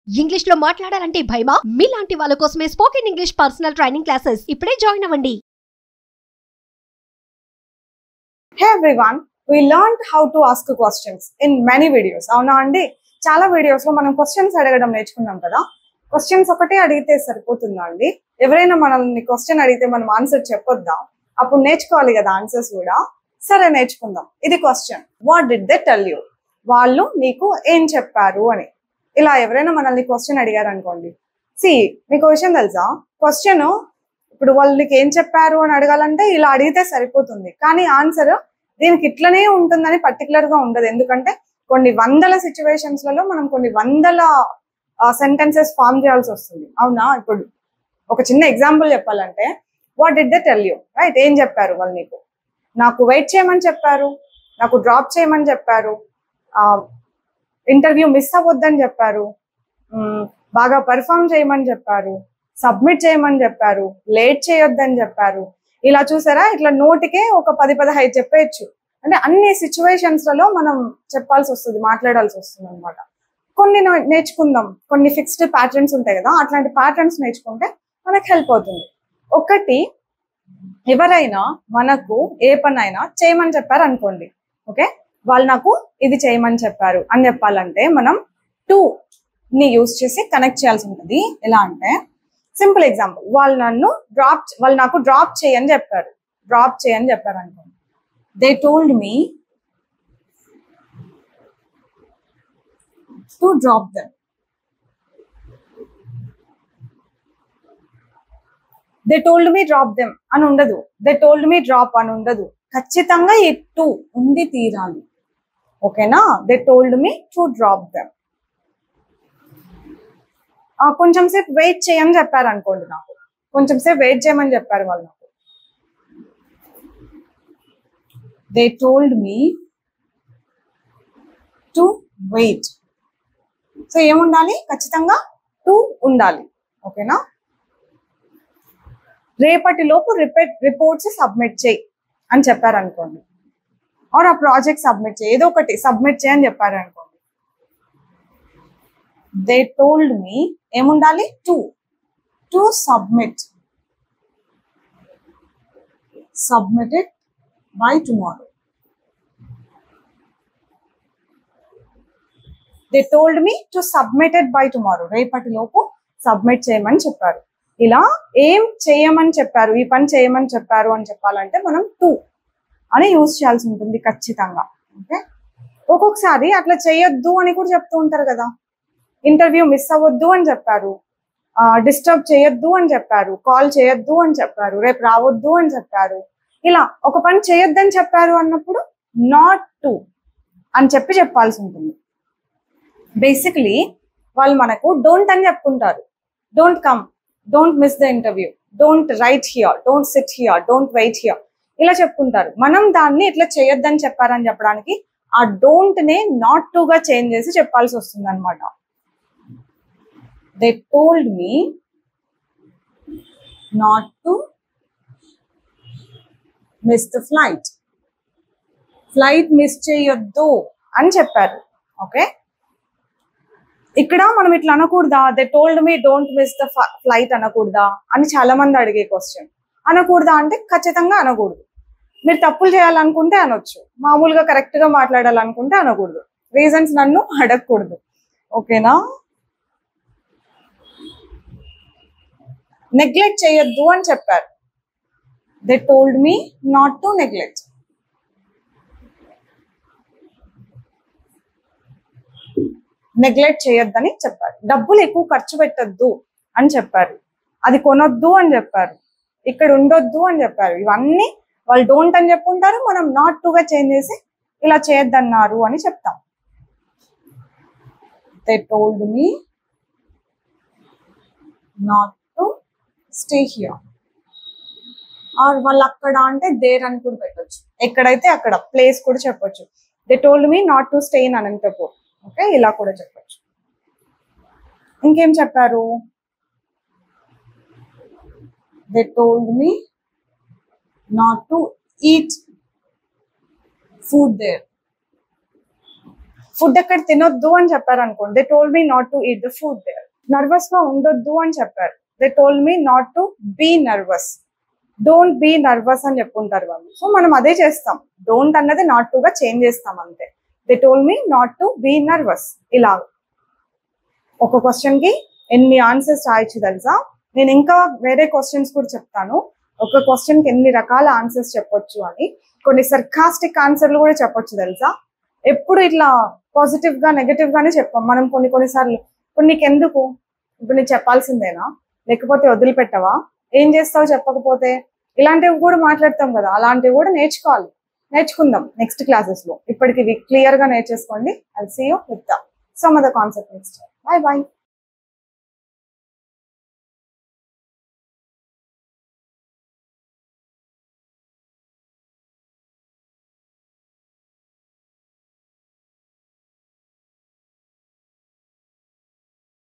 English లో మాట్లాడాలంటే భయమా? మీలాంటి వాళ్ళ కోసమే spoken English personal training classes ఇప్పుడే జాయిన్ అవ్వండి. Hey everyone, we learned how to ask questions in many videos. అవునా అండి, చాలా వీడియోస్ లో మనం క్వశ్చన్స్ అడగడం నేర్చుకున్నాం కదా. క్వశ్చన్స్ ఒకటే అడిగితే సరిపోతుందా అండి? ఎవరైనా మనల్ని క్వశ్చన్ అడిగితే మనం ఆన్సర్ చెప్పొద్దా? అప్పుడు నేర్చుకోవాలి కదా ఆన్సర్స్ కూడా. సరే నేర్చుకుందాం. ఇది question, what did they tell you? వాళ్ళు నీకు ఏం చెప్పారు అని. ఇలా ఎవరైనా మనల్ని క్వశ్చన్ అడిగారు అనుకోండి, మీకు విషయం తెలుసా, క్వశ్చన్ ఇప్పుడు వాళ్ళు నీకు ఏం చెప్పారు అని అడగాలంటే ఇలా అడిగితే సరిపోతుంది. కానీ ఆన్సర్ దీనికి ఇట్లనే ఉంటుందని పర్టికులర్ గా ఉండదు. ఎందుకంటే కొన్ని వందల సిచ్యువేషన్స్ లలో మనం కొన్ని వందల సెంటెన్సెస్ ఫామ్ చేయాల్సి వస్తుంది. అవునా? ఇప్పుడు ఒక చిన్న ఎగ్జాంపుల్ చెప్పాలంటే, what did they tell you, right? ఏం చెప్పారు వాళ్ళు నీకు? నాకు వెయిట్ చేయమని చెప్పారు, నాకు డ్రాప్ చేయమని చెప్పారు, ఇంటర్వ్యూ మిస్ అవ్వద్దని చెప్పారు, బాగా పర్ఫామ్ చేయమని చెప్పారు, సబ్మిట్ చేయమని చెప్పారు, లేట్ చేయొద్దని చెప్పారు. ఇలా చూసారా, ఇట్లా నోటికే ఒక 10-15 చెప్పేయచ్చు. అంటే అన్ని సిచ్యువేషన్స్ లలో మనం చెప్పాల్సి వస్తుంది, మాట్లాడాల్సి వస్తుంది అనమాట. కొన్ని నేర్చుకుందాం. కొన్ని ఫిక్స్డ్ ప్యాటర్న్స్ ఉంటాయి కదా, అట్లాంటి ప్యాటర్న్స్ నేర్చుకుంటే మనకు హెల్ప్ అవుతుంది. ఒకటి, ఎవరైనా మనకు ఏ పనైనా చేయమని చెప్పారు అనుకోండి, ఓకే, వాళ్ళు నాకు ఇది చేయమని చెప్పారు అని చెప్పాలంటే మనం టు ని యూజ్ చేసి కనెక్ట్ చేయాల్సి ఉంటుంది. ఎలా అంటే, సింపుల్ ఎగ్జాంపుల్, వాళ్ళు నాకు డ్రాప్ చేయని చెప్పారు, అనుకోండి. They told me to drop them. They told me drop them అని ఉండదు, దే టోల్డ్ మీ డ్రాప్ అని ఉండదు. ఖచ్చితంగా ఈ టు ఉండి తీరాలి, ఓకేనా? They told me to drop them. కొంచెం సేపు వెయిట్ చేయని చెప్పారు అనుకోండి, నాకు కొంచెం సేపు వెయిట్ చేయమని చెప్పారు వాళ్ళు నాకు. They told me to wait. So ఏముండాలి? ఖచ్చితంగా టు ఉండాలి, ఓకేనా? రేపటి లోపు రిపోర్ట్స్ సబ్మిట్ చేయి అని చెప్పారు అనుకోండి, ఆర్ ఆ ప్రాజెక్ట్ సబ్మిట్ చేయి, ఏదో ఒకటి సబ్మిట్ చేయి అని చెప్పారు అనుకోండి. దే టోల్డ్ మీ ఏముండాలి? To submit it by tomorrow. They told me to submit it by tomorrow. రేపటి లోపు సబ్మిట్ చేయమని చెప్పారు. ఇలా ఏం చేయమని చెప్పారు, ఈ పని చేయమని చెప్పారు అని చెప్పాలంటే మనం టు అని యూజ్ చేయాల్సి ఉంటుంది ఖచ్చితంగా, ఓకే? ఒక్కొక్కసారి అట్లా చేయొద్దు అని కూడా చెప్తూ ఉంటారు కదా. ఇంటర్వ్యూ మిస్ అవ్వద్దు అని చెప్పారు, డిస్టర్బ్ చేయొద్దు అని చెప్పారు, కాల్ చేయొద్దు అని చెప్పారు, రేపు రావద్దు అని చెప్పారు. ఇలా ఒక పని చేయొద్దని చెప్పారు అన్నప్పుడు నాట్ టు అని చెప్పాల్సి ఉంటుంది. బేసికలీ వాళ్ళు మనకు డోంట్ అని చెప్పుకుంటారు. Don't come, don't miss the interview, don't write here, don't sit here, don't wait here, ఇలా చెప్పుకుంటారు. మనం దాన్ని ఇట్లా చేయొద్దని చెప్పారని చెప్పడానికి ఆ డోంట్ నే నాట్ టు గా చేంజ్ చేసి చెప్పాల్సి వస్తుంది అనమాట. They told me not to miss the flight miss చేయొద్దు అని చెప్పారు, ఓకే? ఇక్కడ మనం ఇట్లా అనకూడదా? They told me don't miss the flight అనకూడదా అని చాలా మంది అడిగే క్వశ్చన్. అనకూడదా అంటే ఖచ్చితంగా అనకూడదు. మీరు తప్పులు చేయాలనుకుంటే అనొచ్చు, మామూలుగా కరెక్ట్ గా మాట్లాడాలనుకుంటే అనకూడదు. రీజన్స్ నన్ను అడగకూడదు, ఓకేనా? నెగ్లెక్ట్ చేయొద్దు అని చెప్పారు. They told me not to neglect. Neglect చేయొద్దని చెప్పారు. డబ్బులు ఎక్కువ ఖర్చు పెట్టద్దు అని చెప్పారు, అది కొనొద్దు అని చెప్పారు, ఇక్కడ ఉండొద్దు అని చెప్పారు. ఇవన్నీ వాళ్ళు డోంట్ అని చెప్పుకుంటారు, మనం నాట్ టు గా చేంజ్ చేసి ఇలా చేయొద్దన్నారు అని చెప్తాం. They told me not to stay here. Or వాళ్ళు అక్కడ అంటే దేర్ అని కూడా పెట్టొచ్చు, ఎక్కడైతే అక్కడ ప్లేస్ కూడా చెప్పొచ్చు. They told me not to stay in Anantapur, okay, ఇలా కూడా చెప్పొచ్చు. ఇంకేం చెప్పారు? They told me not to eat food there. Food ఎక్కడ తినొద్దు అని చెప్పారు అనుకోండి, they told me not to eat the food there. Nervous గా ఉండొద్దు అని చెప్పారు, they told me not to be nervous. Don't be nervous అని చెప్పుకుంటారు వాళ్ళు. సో మనం అదే చేస్తాం, డోంట్ అన్నది నాట్ టు గా చేంజ్ చేస్తాం అంతే. They told me not to be nervous. ఇలా ఒక క్వశ్చన్ కి ఎన్ని ఆన్సర్స్ రాయొచ్చు తెలుసా? నేను ఇంకా వేరే క్వశ్చన్స్ కూడా చెప్తాను, ఒక క్వశ్చన్ కి ఎన్ని రకాల ఆన్సర్స్ చెప్పొచ్చు అని. కొన్ని సర్కాస్టిక్ ఆన్సర్లు కూడా చెప్పొచ్చు తెలుసా? ఎప్పుడు ఇట్లా పాజిటివ్ గా నెగటివ్ గానే చెప్పాం మనం కొన్నిసార్లు. ఇప్పుడు నీకెందుకు, ఇప్పుడు నీకు చెప్పాల్సిందేనా, లేకపోతే వదిలిపెట్టవా, ఏం చేస్తావు చెప్పకపోతే, ఇలాంటివి కూడా మాట్లాడతాం కదా. అలాంటివి కూడా నేర్చుకుందాం నెక్స్ట్ క్లాసెస్ లో. ఇప్పటికి క్లియర్ గా నేర్చేసుకోండి. I'll see you with some other concept next. Bye by.